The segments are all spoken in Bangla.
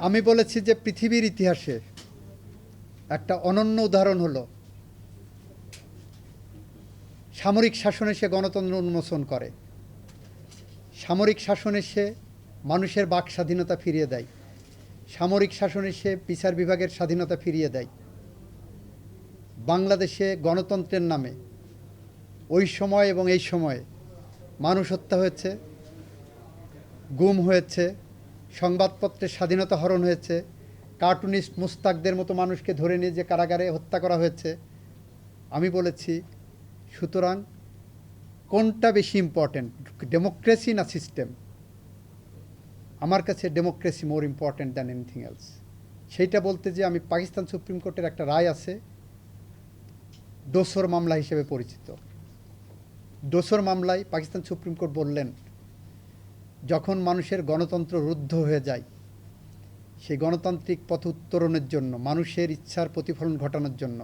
আমি বলেছি যে পৃথিবীর ইতিহাসে একটা অনন্য উদাহরণ হলো সামরিক শাসনে সে গণতন্ত্র উন্মোচন করে, সামরিক শাসনে সে মানুষের বাক স্বাধীনতা ফিরিয়ে দেয়, সামরিক শাসনে সে বিচার বিভাগের স্বাধীনতা ফিরিয়ে দেয়। বাংলাদেশে গণতন্ত্রের নামে ওই সময় এবং এই সময়ে মানুষ হত্যা হয়েছে, গুম হয়েছে, সংবাদপত্রের স্বাধীনতা হরণ হয়েছে, কার্টুনিস্ট মুস্তাকদের মতো মানুষকে ধরে নিয়ে যে কারাগারে হত্যা করা হয়েছে। আমি বলেছি, সুতরাং কোনটা বেশি ইম্পর্ট্যান্ট, ডেমোক্রেসি না সিস্টেম? আমার কাছে democracy more important than anything else. সেইটা বলতে যে আমি পাকিস্তান সুপ্রিম কোর্টের একটা রায় আছে ডোসর মামলা হিসেবে পরিচিত। ডোসর মামলায় পাকিস্তান সুপ্রিম কোর্ট বললেন, যখন মানুষের গণতন্ত্র রুদ্ধ হয়ে যায়, সেই গণতান্ত্রিক পথ উত্তরণের জন্য, মানুষের ইচ্ছার প্রতিফলন ঘটানোর জন্য,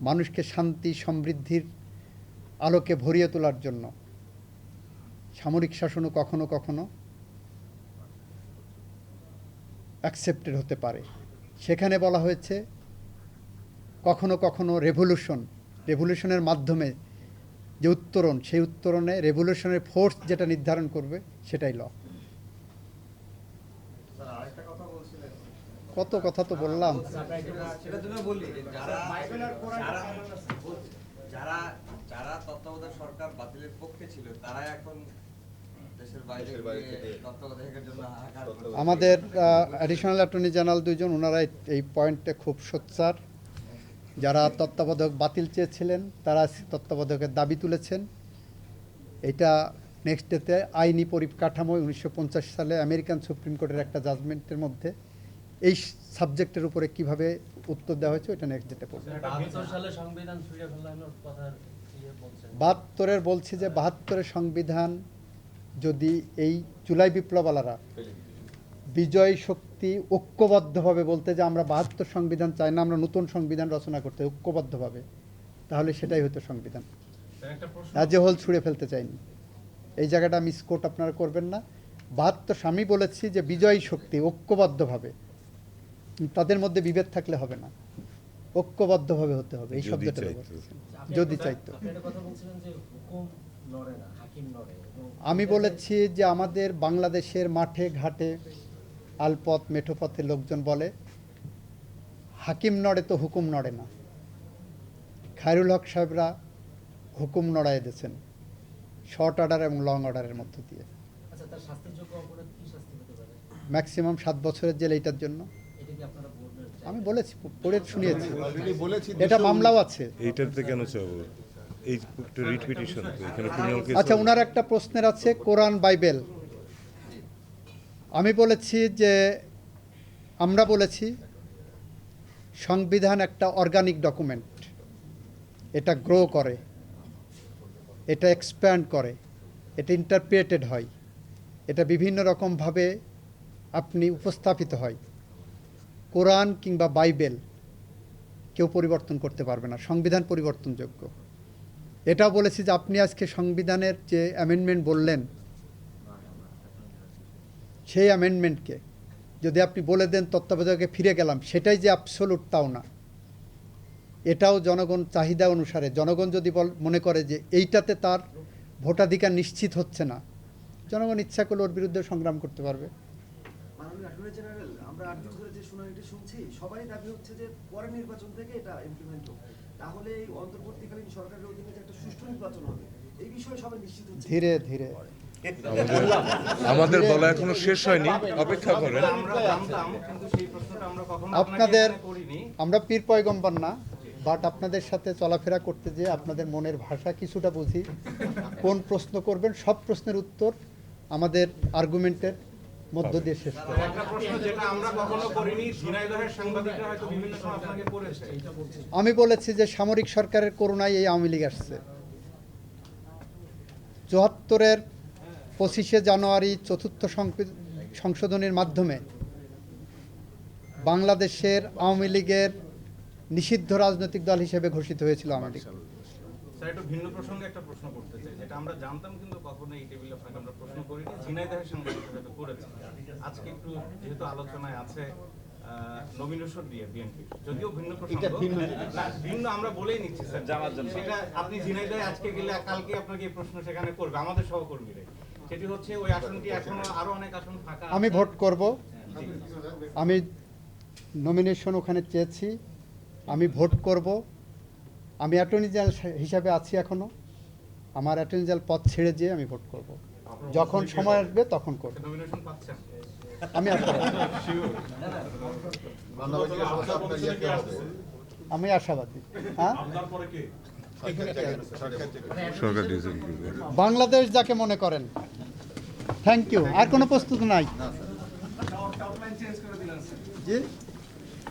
মানুষকে শান্তি সমৃদ্ধির আলোকে ভরিয়ে তোলার জন্য সামরিক শাসনও কখনো কখনো অ্যাকসেপ্টেড হতে পারে। সেখানে বলা হয়েছে কখনো কখনো রেভলিউশনের মাধ্যমে যে উত্তরণ, সেই উত্তরণে রেভলিউশনের ফোর্স যেটা নির্ধারণ করবে সেটাই ল। কত কথা তো বললাম। যারা তত্ত্বাবধায়ক সরকার বাতিলের পক্ষে ছিল তারা এখন দেশের বাইরে তত্ত্বাবধায়কের জন্য হাহাকার করছে। আমাদের অ্যাডিশনাল অ্যাটর্নি জেনারেল দুইজন, ওনারা এই পয়েন্টে খুব সোচ্চার। যারা তত্ত্বাবধায়ক বাতিল চেয়েছিলেন তারা তত্ত্বাবধায়কের দাবি তুলেছেন। এটা নেক্সট ডেতে আইনি পরিকাঠামো 1950 সালে আমেরিকান সুপ্রিম কোর্টের একটা জাজমেন্টের মধ্যে এই সাবজেক্টের উপরে কিভাবে উত্তর দেওয়া হয়েছে ওইটা নেক্সট ডেটে পড়বে। 72-এর বলছি যে 72-এর সংবিধান যদি এই জুলাই বিপ্লবওয়ালারা বিজয় শক্তি ঐক্যবদ্ধভাবে বলতে যে আমরা 72 সংবিধান চাই না, আমরা নতুন সংবিধান রচনা করতে ঐক্যবদ্ধভাবে, তাহলে সেটাই হতো সংবিধান। অ্যাজ এ হোল ছুঁড়ে ফেলতে চাইনি। এই জায়গাটা মিসকোট আপনারা করবেন না। 72 আমি বলেছি যে বিজয়ী শক্তি ঐক্যবদ্ধভাবে, তাদের মধ্যে বিভেদ থাকলে হবে না, ঐক্যবদ্ধভাবে হতে হবে। এই শব্দটা যদি চাইতো। আমি বলেছি যে আমাদের বাংলাদেশের মাঠে ঘাটে আলপথ মেঠোপথে লোকজন বলে হাকিম নড়ে তো হুকুম নড়ে না। খায়রুল হক সাহেবরা হুকুম নড়াই দিয়েছেন শর্ট অর্ডার এবং লং অর্ডারের মধ্য দিয়ে। ম্যাক্সিমাম 7 বছরের জেল এইটার জন্য। আমি বলেছি, পড়ে শুনিয়েছি, এটা মামলাও আছে। এইটাতে কেন চাবো এই রিট পিটিশন এখানে ক্রিমিনাল কেস? আচ্ছা, ওনার একটা প্রশ্নের আছে কোরআন বাইবেল। আমি বলেছি যে আমরা বলেছি সংবিধান একটা অর্গানিক ডকুমেন্ট, এটা গ্রো করে, এটা এক্সপ্যান্ড করে, এটা ইন্টারপ্রিটেড হয়, এটা বিভিন্ন রকমভাবে আপনি উপস্থাপিত হয়। কোরআন কিংবা বাইবেল কেউ পরিবর্তন করতে পারবে না, সংবিধান পরিবর্তনযোগ্য। এটাও বলেছি যে আপনি আজকে সংবিধানের যে অ্যামেন্ডমেন্ট বললেন, সেই অ্যামেন্ডমেন্টকে যদি আপনি বলে দেন তত্ত্বাবধায়কে ফিরে গেলাম, সেটাই যে অ্যাবসোলুট তাও না। এটাও জনগণ চাহিদা অনুসারে, জনগণ যদি মনে করে যে এইটাতে তার ভোটাধিকার নিশ্চিত হচ্ছে না, জনগণ ইচ্ছা করলে ওর বিরুদ্ধে সংগ্রাম করতে পারবে। আমরা 8 দিন ধরে যে শুনানিটি শুনছি, সবাই দাবি হচ্ছে যে পরের নির্বাচন থেকে এটা ইমপ্লিমেন্ট হোক, তাহলে এই অন্তর্বর্তীকালীন সরকারের অধীনে যে একটা সুষ্ঠু নির্বাচন হবে, এই বিষয়ে সবাই নিশ্চিত হচ্ছে। ধীরে ধীরে আমাদের বলা এখনো শেষ হয়নি, অপেক্ষা করেন। আপনাদের, আমরা পীর পয়গম্বর না, বাট আপনাদের সাথে চলাফেরা করতে যেয়ে আপনাদের মনের ভাষা কিছুটা বুঝি। কোন প্রশ্ন করবেন, সব প্রশ্নের উত্তর আমাদের আর্গুমেন্টের মধ্য দিয়ে শেষ করা। আমি বলেছি যে সামরিক সরকারের করুণায় এই আওয়ামী লীগ আসছে। 74-এর 25শে জানুয়ারি 4th সংশোধনীর মাধ্যমে বাংলাদেশের আওয়ামী লীগের নিষিদ্ধ রাজনৈতিক দল হিসেবে ঘোষিত হয়েছিল আওয়ামী লীগ। স্যার একটু ভিন্ন প্রসঙ্গে একটা প্রশ্ন করতে চাই, যেটা আমরা জানতাম কিন্তু কখনো এই টেবিলে আপনাকে আমরা প্রশ্ন করিনি, ঝিনাইদহের সাংবাদিকতা করেছি। আজকে একটু যেহেতু আলোচনায় আছে নমিনেশন দিয়ে বিএনপি, যদিও ভিন্ন প্রসঙ্গ, না ভিন্ন আমরা বলেই নিচ্ছি স্যার, জানার জন্য সেটা আপনি ঝিনাইদহে আজকে গেলে কালকে আপনাকে এই প্রশ্ন সেখানে করবে আমাদের সহকর্মীরা। সেটি হচ্ছে ওই আসনটি এখনো আরো অনেক আসন ফাঁকা আছে। আমি ভোট করব, জি। আমি নমিনেশন ওখানে চেয়েছি, আমি ভোট করব। আমি অ্যাটর্নি জেনারেল হিসাবে আছি এখনও, আমার অ্যাটর্নি জেনারেল পদ ছেড়ে যেয়ে আমি ভোট করব, যখন সময় আসবে তখন করব। নমিনেশন পাচ্ছেন? আমি আশাবাদী, আমি আশাবাদী। হ্যাঁ, সরকার ডিজাইন করবে। বাংলাদেশ যাকে মনে করেন। Thank you. আর কোনো প্রস্তুত নাই জি।